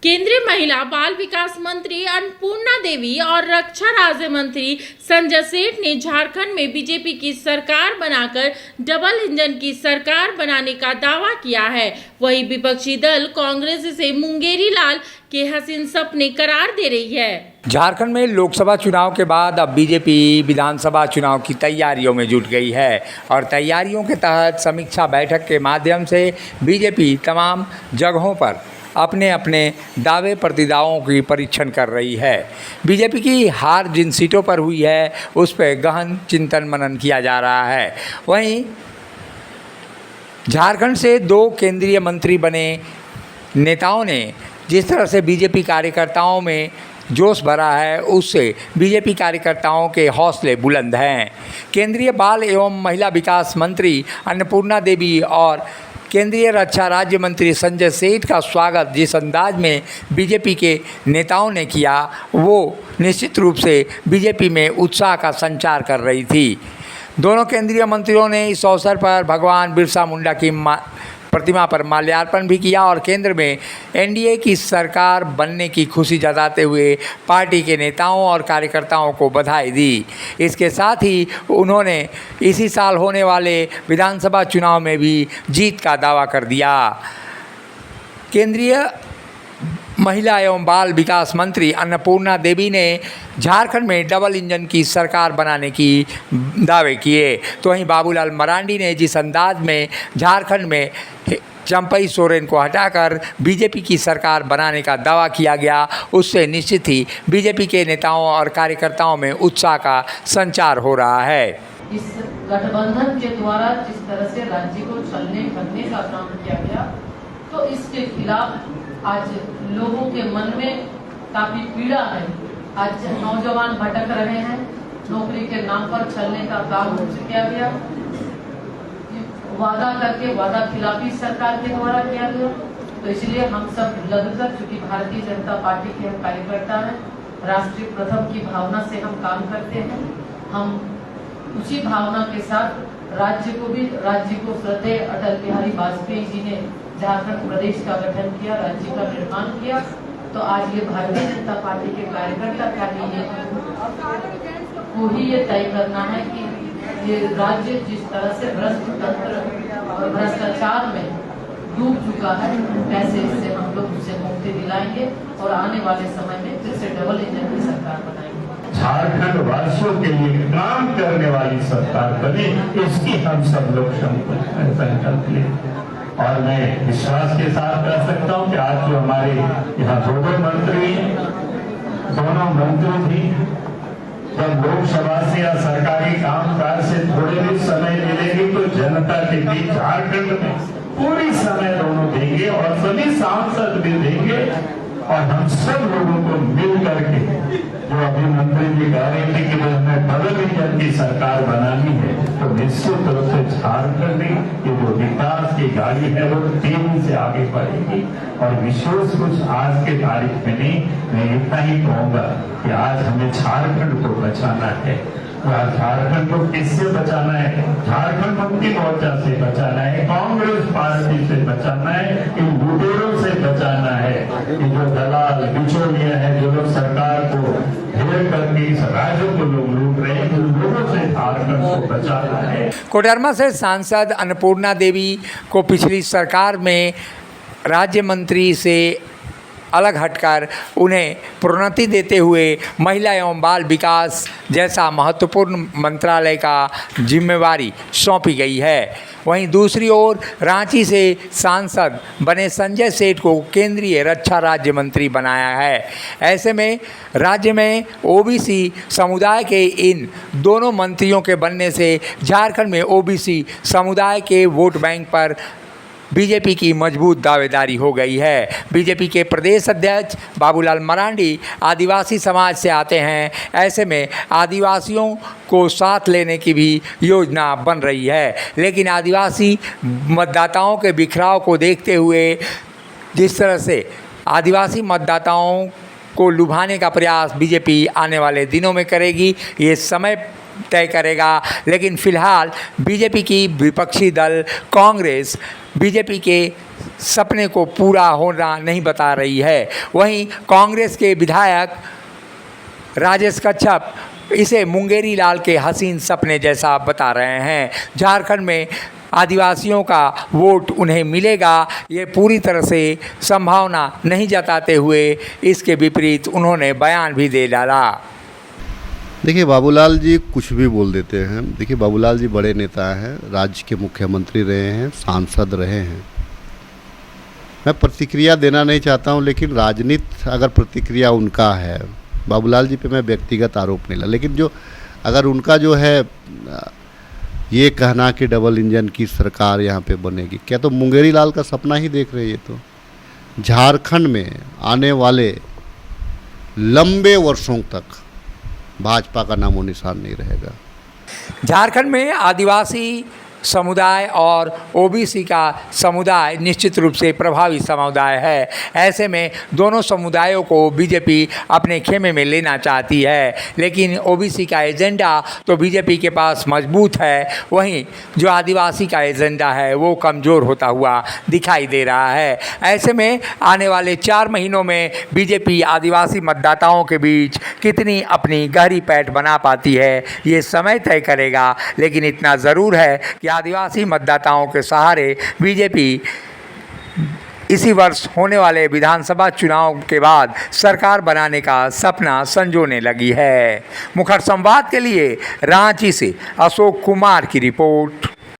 केंद्रीय महिला बाल विकास मंत्री अन्नपूर्णा देवी और रक्षा राज्य मंत्री संजय सेठ ने झारखंड में बीजेपी की सरकार बनाकर डबल इंजन की सरकार बनाने का दावा किया है। वहीं विपक्षी दल कांग्रेस इसे मुंगेरी लाल के हसीन सपने करार दे रही है। झारखंड में लोकसभा चुनाव के बाद अब बीजेपी विधानसभा चुनाव की तैयारियों में जुट गई है और तैयारियों के तहत समीक्षा बैठक के माध्यम से बीजेपी तमाम जगहों पर अपने अपने दावे प्रतिदावों की परीक्षण कर रही है। बीजेपी की हार जिन सीटों पर हुई है उस पर गहन चिंतन मनन किया जा रहा है। वहीं झारखंड से 2 केंद्रीय मंत्री बने नेताओं ने जिस तरह से बीजेपी कार्यकर्ताओं में जोश भरा है उससे बीजेपी कार्यकर्ताओं के हौसले बुलंद हैं। केंद्रीय बाल एवं महिला विकास मंत्री अन्नपूर्णा देवी और केंद्रीय रक्षा राज्य मंत्री संजय सेठ का स्वागत जिस अंदाज में बीजेपी के नेताओं ने किया वो निश्चित रूप से बीजेपी में उत्साह का संचार कर रही थी। दोनों केंद्रीय मंत्रियों ने इस अवसर पर भगवान बिरसा मुंडा की प्रतिमा पर माल्यार्पण भी किया और केंद्र में एनडीए की सरकार बनने की खुशी जताते हुए पार्टी के नेताओं और कार्यकर्ताओं को बधाई दी। इसके साथ ही उन्होंने इसी साल होने वाले विधानसभा चुनाव में भी जीत का दावा कर दिया। केंद्रीय महिला एवं बाल विकास मंत्री अन्नपूर्णा देवी ने झारखंड में डबल इंजन की सरकार बनाने की दावे किए, तो वहीं बाबूलाल मरांडी ने जिस अंदाज में झारखंड में चंपई सोरेन को हटाकर बीजेपी की सरकार बनाने का दावा किया गया उससे निश्चित ही बीजेपी के नेताओं और कार्यकर्ताओं में उत्साह का संचार हो रहा है। इस गठबंधन के द्वारा जिस तरह से राज्य को चलने करने का काम किया गया तो इसके खिलाफ आज लोगों के मन में काफी पीड़ा है। आज नौजवान भटक रहे हैं, नौकरी के नाम पर चलने का काम किया गया, वादा करके वादा खिलाफी सरकार के द्वारा किया गया। तो इसलिए हम सब लगकर, चूंकि भारतीय जनता पार्टी के हम कार्यकर्ता हैं, राष्ट्रीय प्रथम की भावना से हम काम करते हैं। हम उसी भावना के साथ राज्य को श्रद्धेय अटल बिहारी वाजपेयी जी ने झारखंड प्रदेश का गठन किया, राज्य का निर्माण किया। तो आज ये भारतीय जनता पार्टी के कार्यकर्ता को ही ये तय करना है कि ये राज्य जिस तरह से भ्रष्ट तंत्र और भ्रष्टाचार में डूब चुका है, कैसे इससे हम लोग उसे मुक्ति दिलाएंगे और आने वाले समय में फिर से डबल इंजन की सरकार बनाएंगे। झारखंड वासियों के लिए काम करने वाली सरकार बने, इसकी हम सब लोग संकल्प लें। और मैं विश्वास के साथ कह सकता हूं कि आज जो हमारे यहाँ 2 मंत्री हैं, दोनों मंत्री भी जब लोकसभा से या सरकारी कामकाज से थोड़े भी समय मिलेगी तो जनता के बीच झारखंड में पूरी समय दोनों देंगे और सभी सांसद भी देंगे और हम सब लोगों को मिल करके जो अभी मंत्री जी कह रहे थे कि हमें डबल इंजन की सरकार बनानी है तो निश्चित रूप से झारखंड की जो विकास की गाड़ी है वो तेजी से आगे बढ़ेगी। और विशेष कुछ आज के तारीख में नहीं, मैं इतना ही कहूंगा कि आज हमें झारखंड को बचाना है। झारखंड को किससे बचाना है? झारखंड मुक्ति मोर्चा से बचाना है, कांग्रेस पार्टी से बचाना है, इन लुटेरों से बचाना है। ये जो दलाल बिचौलिए हैं, जो लोग सरकार को घेर करके इस राज्य को लोग लूट रहे हैं, उन लोगों से झारखंड को बचाना है। कोडरमा से सांसद अन्नपूर्णा देवी को पिछली सरकार में राज्य मंत्री से अलग हटकर उन्हें प्रोन्नति देते हुए महिला एवं बाल विकास जैसा महत्वपूर्ण मंत्रालय का जिम्मेवारी सौंपी गई है। वहीं दूसरी ओर रांची से सांसद बने संजय सेठ को केंद्रीय रक्षा राज्य मंत्री बनाया है। ऐसे में राज्य में ओबीसी समुदाय के इन दोनों मंत्रियों के बनने से झारखंड में ओबीसी समुदाय के वोट बैंक पर बीजेपी की मजबूत दावेदारी हो गई है। बीजेपी के प्रदेश अध्यक्ष बाबूलाल मरांडी आदिवासी समाज से आते हैं, ऐसे में आदिवासियों को साथ लेने की भी योजना बन रही है। लेकिन आदिवासी मतदाताओं के बिखराव को देखते हुए जिस तरह से आदिवासी मतदाताओं को लुभाने का प्रयास बीजेपी आने वाले दिनों में करेगी, ये समय तय करेगा। लेकिन फिलहाल बीजेपी की विपक्षी दल कांग्रेस बीजेपी के सपने को पूरा होना नहीं बता रही है। वहीं कांग्रेस के विधायक राजेश कच्छप इसे मुंगेरी लाल के हसीन सपने जैसा बता रहे हैं। झारखंड में आदिवासियों का वोट उन्हें मिलेगा, ये पूरी तरह से संभावना नहीं जताते हुए इसके विपरीत उन्होंने बयान भी दे डाला। देखिए, बाबूलाल जी कुछ भी बोल देते हैं। देखिए, बाबूलाल जी बड़े नेता हैं, राज्य के मुख्यमंत्री रहे हैं, सांसद रहे हैं। मैं प्रतिक्रिया देना नहीं चाहता हूं, लेकिन राजनीति अगर प्रतिक्रिया उनका है, बाबूलाल जी पे मैं व्यक्तिगत आरोप नहीं ला, लेकिन जो अगर उनका जो है ये कहना कि डबल इंजन की सरकार यहाँ पे बनेगी, क्या तो मुंगेरी लाल का सपना ही देख रहे हैं? ये तो झारखंड में आने वाले लंबे वर्षों तक भाजपा का नामो निशान नहीं रहेगा। झारखंड में आदिवासी समुदाय और ओबीसी का समुदाय निश्चित रूप से प्रभावी समुदाय है। ऐसे में दोनों समुदायों को बीजेपी अपने खेमे में लेना चाहती है, लेकिन ओबीसी का एजेंडा तो बीजेपी के पास मजबूत है, वहीं जो आदिवासी का एजेंडा है वो कमज़ोर होता हुआ दिखाई दे रहा है। ऐसे में आने वाले 4 महीनों में बीजेपी आदिवासी मतदाताओं के बीच कितनी अपनी गहरी पैठ बना पाती है, ये समय तय करेगा। लेकिन इतना ज़रूर है कि आदिवासी मतदाताओं के सहारे बीजेपी इसी वर्ष होने वाले विधानसभा चुनाव के बाद सरकार बनाने का सपना संजोने लगी है। मुखर संवाद के लिए रांची से अशोक कुमार की रिपोर्ट।